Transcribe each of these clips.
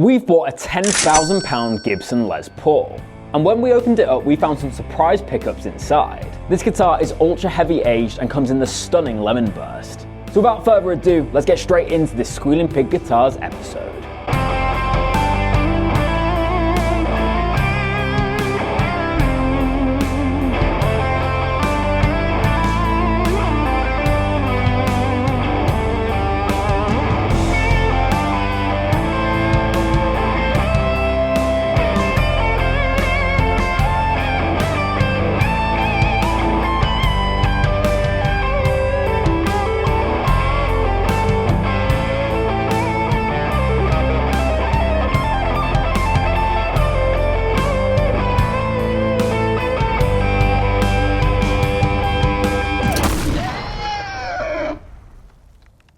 We've bought a £10,000 Gibson Les Paul, and when we opened it up we found some surprise pickups inside. This guitar is ultra heavy aged and comes in the stunning Lemon Burst. So without further ado, let's get straight into this Squealing Pig Guitars episode.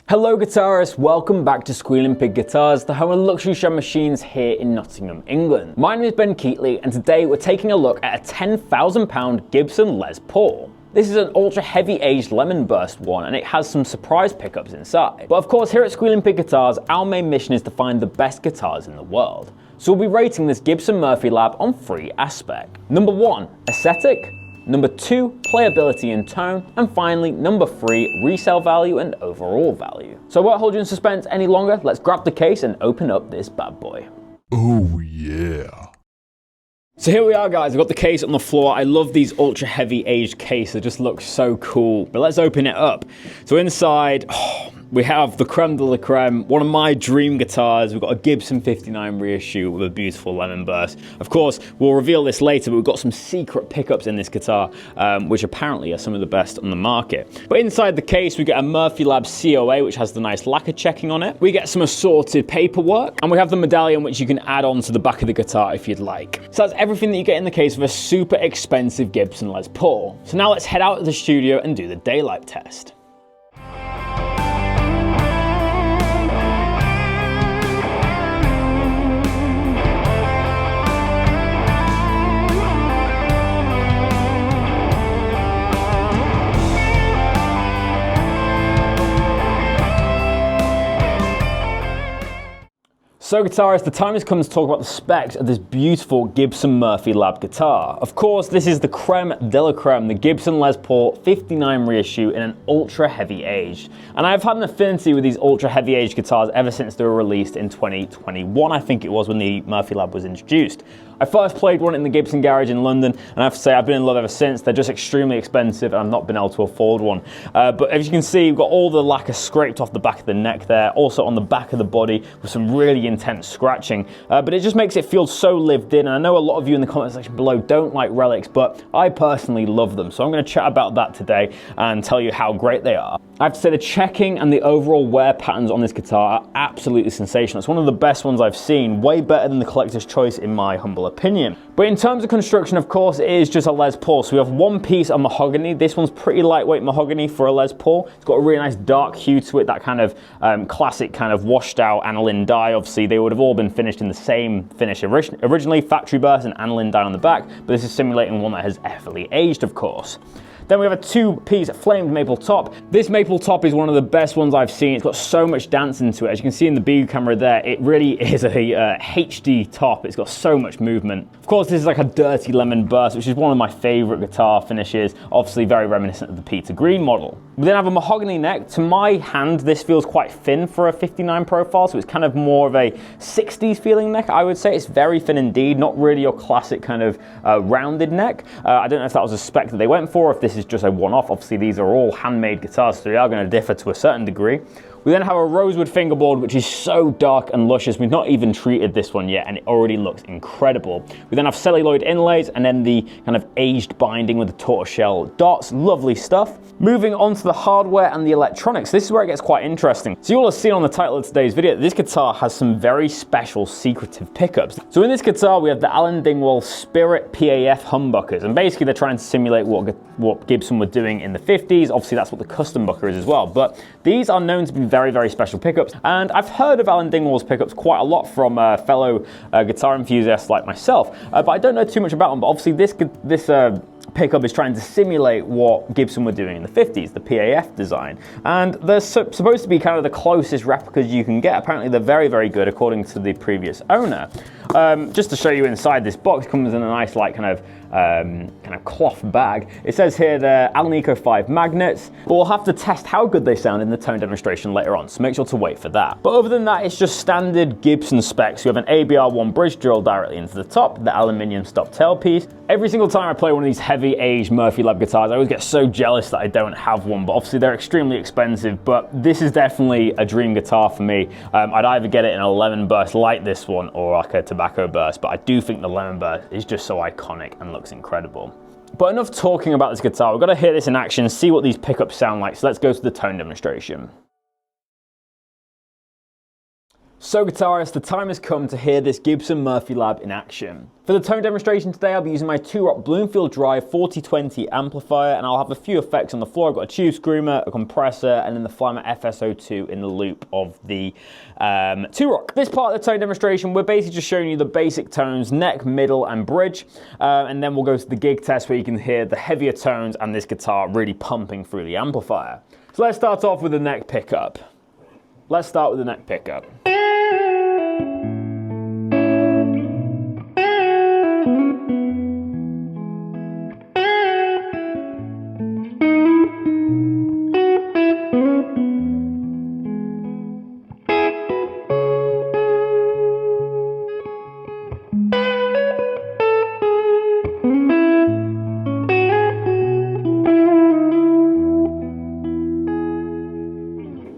Hello guitarists, welcome back to Squealing Pig Guitars, the home of luxury shell machines here in Nottingham, England. My name is Keightley and today we're taking a look at a £10,000 Gibson Les Paul. This is an ultra heavy aged Lemon Burst one and it has some surprise pickups inside. But of course here at Squealing Pig Guitars, our main mission is to find the best guitars in the world. So we'll be rating this Gibson Murphy Lab on 3 aspects. Number 1, aesthetic. Number 2, playability and tone, and finally, number 3, resale value and overall value. So I won't hold you in suspense any longer, let's grab the case and open up this bad boy. Oh yeah. So here we are guys, I've got the case on the floor. I love these ultra heavy aged cases, they just look so cool. But let's open it up. So inside, we have the creme de la creme, one of my dream guitars. We've got a Gibson 59 reissue with a beautiful Lemon Burst. Of course, we'll reveal this later, but we've got some secret pickups in this guitar, which apparently are some of the best on the market. But inside the case, we get a Murphy Lab COA, which has the nice lacquer checking on it. We get some assorted paperwork, and we have the medallion, which you can add on to the back of the guitar if you'd like. So that's everything that you get in the case of a super expensive Gibson Les Paul. So now let's head out to the studio and do the daylight test. So guitarists, the time has come to talk about the specs of this beautiful Gibson Murphy Lab guitar. Of course, this is the creme de la creme, the Gibson Les Paul 59 reissue in an ultra heavy aged. And I've had an affinity with these ultra heavy aged guitars ever since they were released in 2021, I think it was, when the Murphy Lab was introduced. I first played one in the Gibson garage in London, and I have to say I've been in love ever since. They're just extremely expensive, and I've not been able to afford one. But as you can see, we've got all the lacquer scraped off the back of the neck there, also on the back of the body with some really intense scratching. But it just makes it feel so lived in, and I know a lot of you in the comment section below don't like relics, but I personally love them. So I'm going to chat about that today and tell you how great they are. I have to say the checking and the overall wear patterns on this guitar are absolutely sensational. It's one of the best ones I've seen, way better than the collector's choice in my humble opinion. But in terms of construction, of course, it is just a Les Paul. So we have one piece of mahogany. This one's pretty lightweight mahogany for a Les Paul. It's got a really nice dark hue to it, that kind of classic kind of washed out aniline dye. Obviously, they would have all been finished in the same finish originally, factory burst and aniline dye on the back, but this is simulating one that has heavily aged, of course. Then we have a 2-piece flamed maple top. This maple top is one of the best ones I've seen. It's got so much dance into it. As you can see in the B camera there, it really is a HD top. It's got so much movement. Of course, this is like a dirty Lemon Burst, which is one of my favorite guitar finishes. Obviously very reminiscent of the Peter Green model. We then have a mahogany neck. To my hand, this feels quite thin for a 59 profile, so it's kind of more of a 60s feeling neck, I would say. It's very thin indeed, not really your classic kind of rounded neck. I don't know if that was a spec that they went for, or if this is just a one-off. Obviously these are all handmade guitars, so they are going to differ to a certain degree. We then have a rosewood fingerboard, which is so dark and luscious. We've not even treated this one yet, and it already looks incredible. We then have celluloid inlays, and then the kind of aged binding with the tortoiseshell dots. Lovely stuff. Moving on to the hardware and the electronics, this is where it gets quite interesting. So you all have seen on the title of today's video, this guitar has some very special secretive pickups. So in this guitar, we have the Alan Dingwall Spirit PAF humbuckers, and basically they're trying to simulate what Gibson were doing in the 50s. Obviously that's what the custom bucker is as well, but these are known to be very, very special pickups. And I've heard of Alan Dingwall's pickups quite a lot from fellow guitar enthusiasts like myself, but I don't know too much about them. But obviously this pickup is trying to simulate what Gibson were doing in the 50s, the PAF design. And they're supposed to be kind of the closest replicas you can get. Apparently they're very, very good according to the previous owner. Just to show you inside, this box comes in a nice like kind of cloth bag. It says here they're Alnico 5 magnets, but we'll have to test how good they sound in the tone demonstration later on, so make sure to wait for that. But other than that, it's just standard Gibson specs. You have an ABR1 bridge drilled directly into the top, the aluminium stop tailpiece. Every single time I play one of these heavy aged Murphy Lab guitars, I always get so jealous that I don't have one, but obviously they're extremely expensive, but this is definitely a dream guitar for me. I'd either get it in a lemon burst like this one or like a tobacco burst, but I do think the lemon burst is just so iconic and looks incredible. But enough talking about this guitar, we've got to hear this in action, see what these pickups sound like, so let's go to the tone demonstration. So guitarists, the time has come to hear this Gibson Murphy Lab in action. For the tone demonstration today, I'll be using my 2-rock Bloomfield Drive 4020 amplifier, and I'll have a few effects on the floor. I've got a tube screamer, a compressor, and then the Flymer FSO2 in the loop of the 2-rock. This part of the tone demonstration, we're basically just showing you the basic tones, neck, middle, and bridge, and then we'll go to the gig test where you can hear the heavier tones and this guitar really pumping through the amplifier. So let's start off with the neck pickup. Let's start with the neck pickup.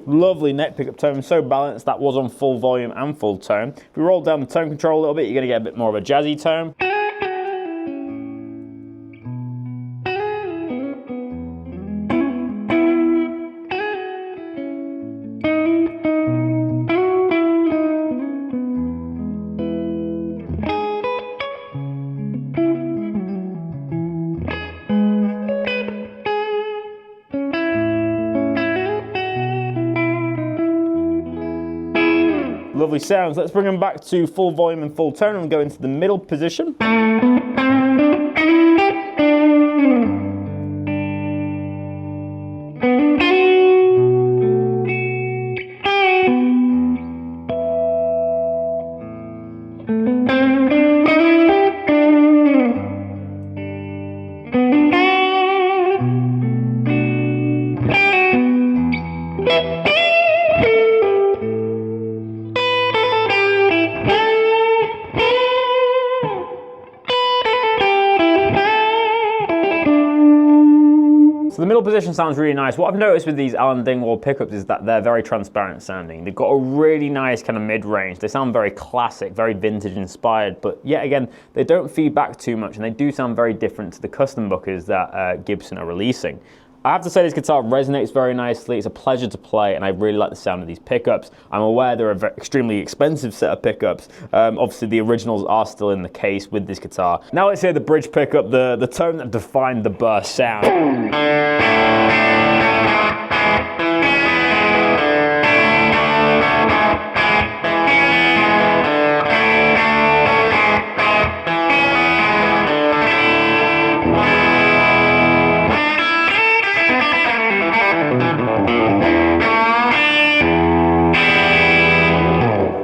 Lovely neck pickup tone, so balanced. That was on full volume and full tone. If we roll down the tone control a little bit, you're going to get a bit more of a jazzy tone. Lovely sounds. Let's bring them back to full volume and full tone and go into the middle position. So the middle position sounds really nice. What I've noticed with these Alan Dingwall pickups is that they're very transparent sounding. They've got a really nice kind of mid-range. They sound very classic, very vintage inspired, but yet again, they don't feed back too much and they do sound very different to the custom bookers that Gibson are releasing. I have to say this guitar resonates very nicely. It's a pleasure to play and I really like the sound of these pickups. I'm aware they're an extremely expensive set of pickups. Obviously the originals are still in the case with this guitar. Now let's hear the bridge pickup, the tone that defined the burst sound.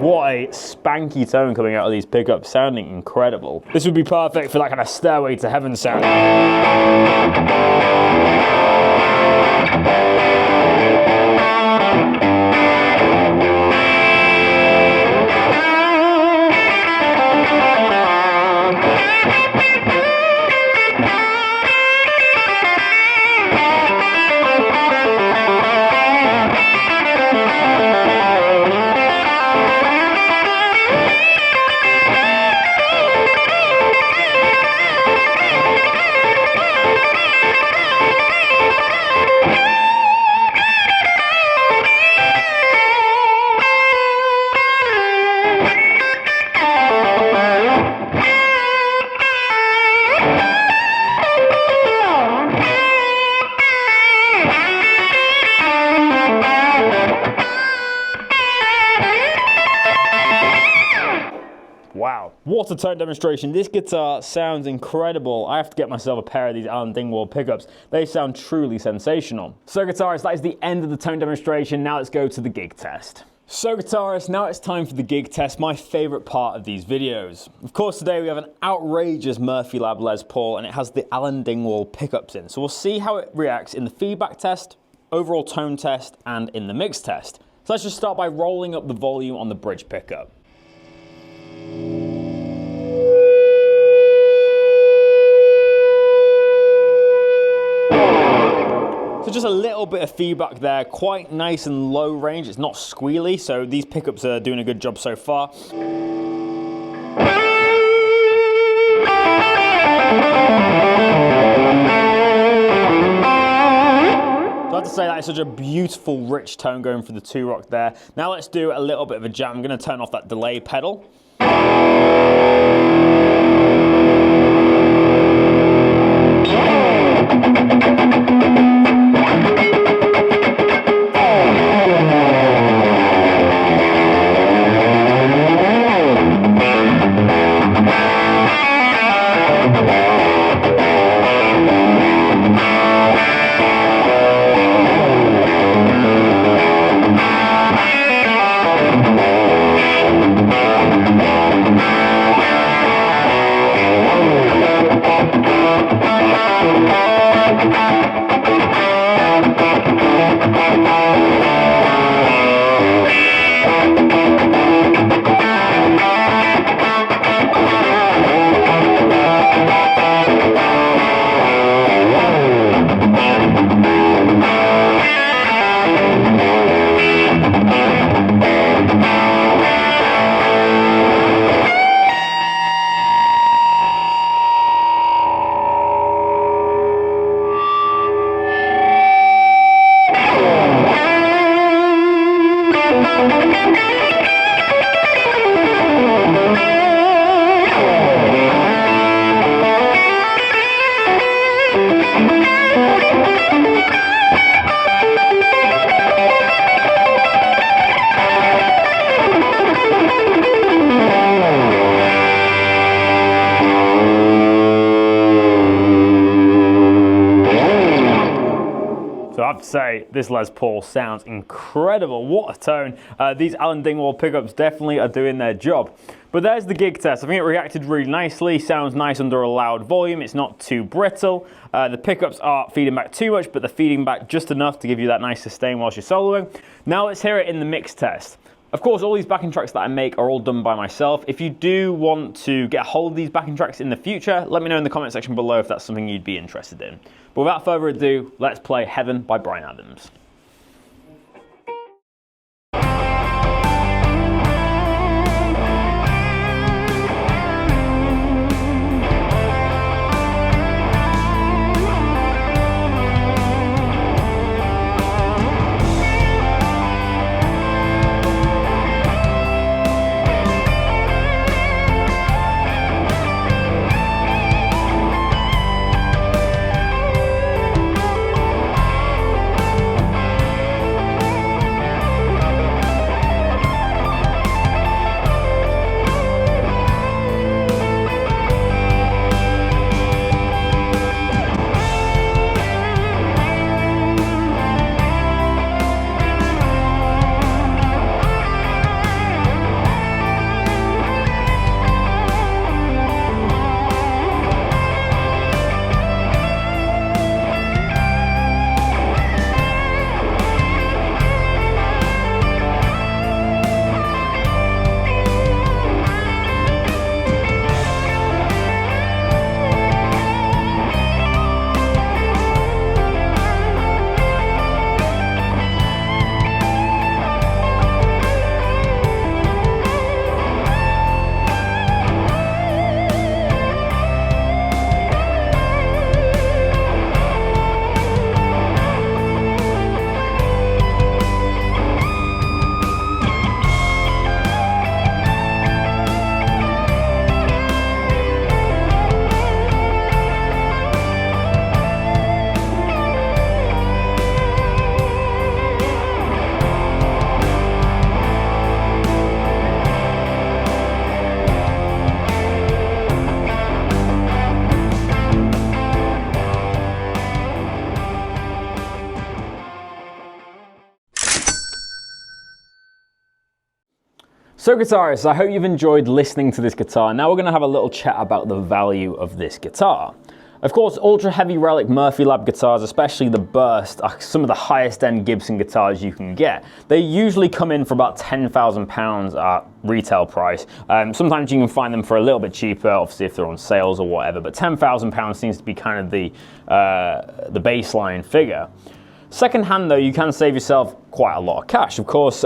What a spanky tone coming out of these pickups, sounding incredible. This would be perfect for that kind of Stairway to Heaven sound. Wow, what a tone demonstration. This guitar sounds incredible. I have to get myself a pair of these Alan Dingwall pickups. They sound truly sensational. So guitarists, that is the end of the tone demonstration. Now let's go to the gig test. So guitarists, now it's time for the gig test, my favorite part of these videos. Of course, today we have an outrageous Murphy Lab Les Paul, and it has the Alan Dingwall pickups in. So we'll see how it reacts in the feedback test, overall tone test, and in the mix test. So let's just start by rolling up the volume on the bridge pickup. So just a little bit of feedback there, quite nice and low range. It's not squealy, so these pickups are doing a good job so far. So I have to say that is such a beautiful, rich tone going for the 2-rock there. Now let's do a little bit of a jam. I'm going to turn off that delay pedal. So I have to say, this Les Paul sounds incredible. What a tone. These Alan Dingwall pickups definitely are doing their job. But there's the gig test. I think it reacted really nicely, sounds nice under a loud volume, it's not too brittle. The pickups aren't feeding back too much, but they're feeding back just enough to give you that nice sustain whilst you're soloing. Now let's hear it in the mix test. Of course, all these backing tracks that I make are all done by myself. If you do want to get a hold of these backing tracks in the future, let me know in the comment section below if that's something you'd be interested in. But without further ado, let's play Heaven by Bryan Adams. So guitarists, I hope you've enjoyed listening to this guitar. Now we're going to have a little chat about the value of this guitar. Of course, ultra heavy relic Murphy Lab guitars, especially the Burst, are some of the highest end Gibson guitars you can get. They usually come in for about £10,000 at retail price. Sometimes you can find them for a little bit cheaper, obviously if they're on sales or whatever, but £10,000 seems to be kind of the baseline figure. Second hand though, you can save yourself quite a lot of cash. Of course,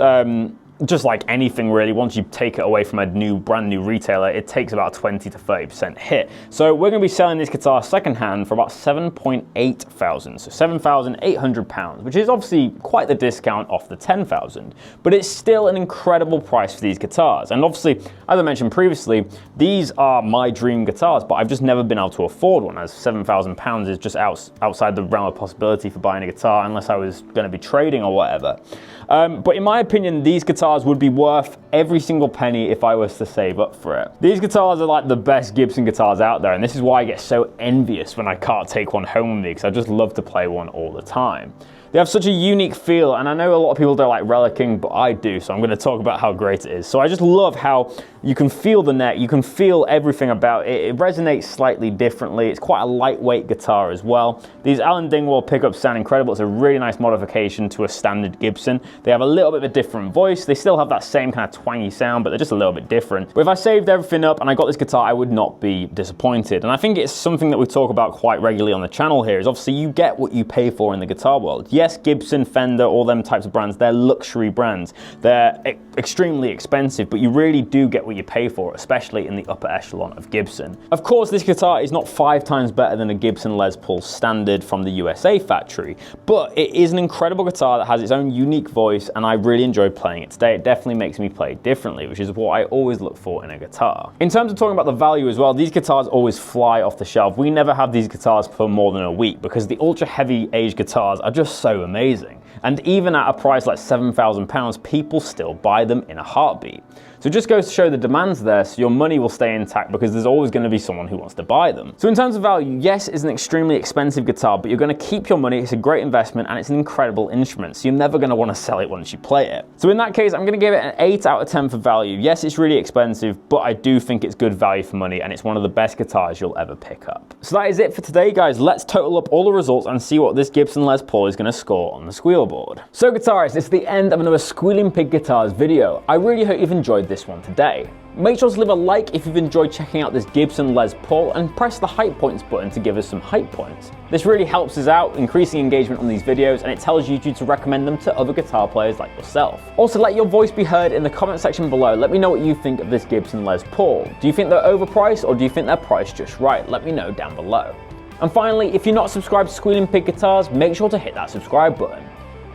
just like anything really, once you take it away from a brand new retailer, it takes about 20 to 30% hit. So we're going to be selling this guitar second hand for about £7,800, so £7,800, which is obviously quite the discount off the £10,000, but it's still an incredible price for these guitars. And obviously, as I mentioned previously, these are my dream guitars, but I've just never been able to afford one, as £7,000 is just outside the realm of possibility for buying a guitar unless I was going to be trading or whatever. But in my opinion, these guitars would be worth every single penny if I was to save up for it. These guitars are like the best Gibson guitars out there, and this is why I get so envious when I can't take one home with me, because I just love to play one all the time. They have such a unique feel, and I know a lot of people don't like relicking, but I do, so I'm going to talk about how great it is. So I just love how you can feel the neck, you can feel everything about it. It resonates slightly differently. It's quite a lightweight guitar as well. These Alan Dingwall pickups sound incredible. It's a really nice modification to a standard Gibson. They have a little bit of a different voice. They still have that same kind of twangy sound, but they're just a little bit different. But if I saved everything up and I got this guitar, I would not be disappointed. And I think it's something that we talk about quite regularly on the channel here, is obviously you get what you pay for in the guitar world. Yes, Gibson, Fender, all them types of brands, they're luxury brands. They're extremely expensive, but you really do get what you pay for, especially in the upper echelon of Gibson. Of course, this guitar is not 5 times better than a Gibson Les Paul standard from the USA factory, but it is an incredible guitar that has its own unique voice, and I really enjoyed playing it today. It definitely makes me play differently, which is what I always look for in a guitar. In terms of talking about the value as well, these guitars always fly off the shelf. We never have these guitars for more than a week because the ultra heavy aged guitars are just so amazing. And even at a price like £7,000, people still buy them in a heartbeat. So it just goes to show the demand's there, so your money will stay intact because there's always going to be someone who wants to buy them. So in terms of value, yes, it's an extremely expensive guitar, but you're going to keep your money. It's a great investment and it's an incredible instrument, so you're never going to want to sell it once you play it. So in that case, I'm going to give it an 8 out of 10 for value. Yes, it's really expensive, but I do think it's good value for money, and it's one of the best guitars you'll ever pick up. So that is it for today, guys. Let's total up all the results and see what this Gibson Les Paul is going to score on the squeal board. So guitarists, it's the end of another Squealing Pig Guitars video. I really hope you've enjoyed this one today. Make sure to leave a like if you've enjoyed checking out this Gibson Les Paul, and press the hype points button to give us some hype points. This really helps us out, increasing engagement on these videos, and it tells YouTube to recommend them to other guitar players like yourself. Also, let your voice be heard in the comment section below. Let me know what you think of this Gibson Les Paul. Do you think they're overpriced, or do you think they're priced just right? Let me know down below. And finally, if you're not subscribed to Squealing Pig Guitars, make sure to hit that subscribe button.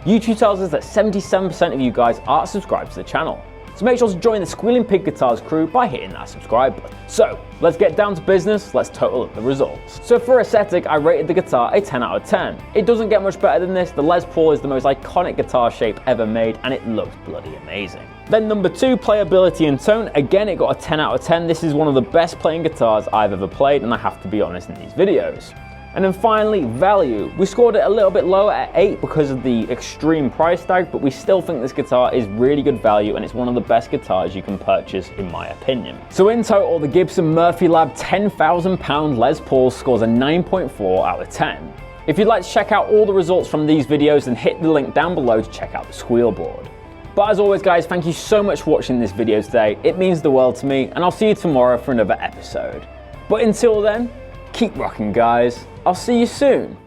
YouTube tells us that 77% of you guys aren't subscribed to the channel. So make sure to join the Squealing Pig Guitars crew by hitting that subscribe button. So let's get down to business, let's total up the results. So for aesthetic, I rated the guitar a 10 out of 10. It doesn't get much better than this. The Les Paul is the most iconic guitar shape ever made, and it looks bloody amazing. Then number 2, playability and tone. Again, it got a 10 out of 10. This is one of the best playing guitars I've ever played, and I have to be honest in these videos. And then finally, value. We scored it a little bit lower at 8 because of the extreme price tag, but we still think this guitar is really good value, and it's one of the best guitars you can purchase in my opinion. So in total, the Gibson Murphy Lab £10,000 Les Paul scores a 9.4 out of 10. If you'd like to check out all the results from these videos, then hit the link down below to check out the squeal board. But as always guys, thank you so much for watching this video today. It means the world to me, and I'll see you tomorrow for another episode. But until then, keep rocking guys. I'll see you soon.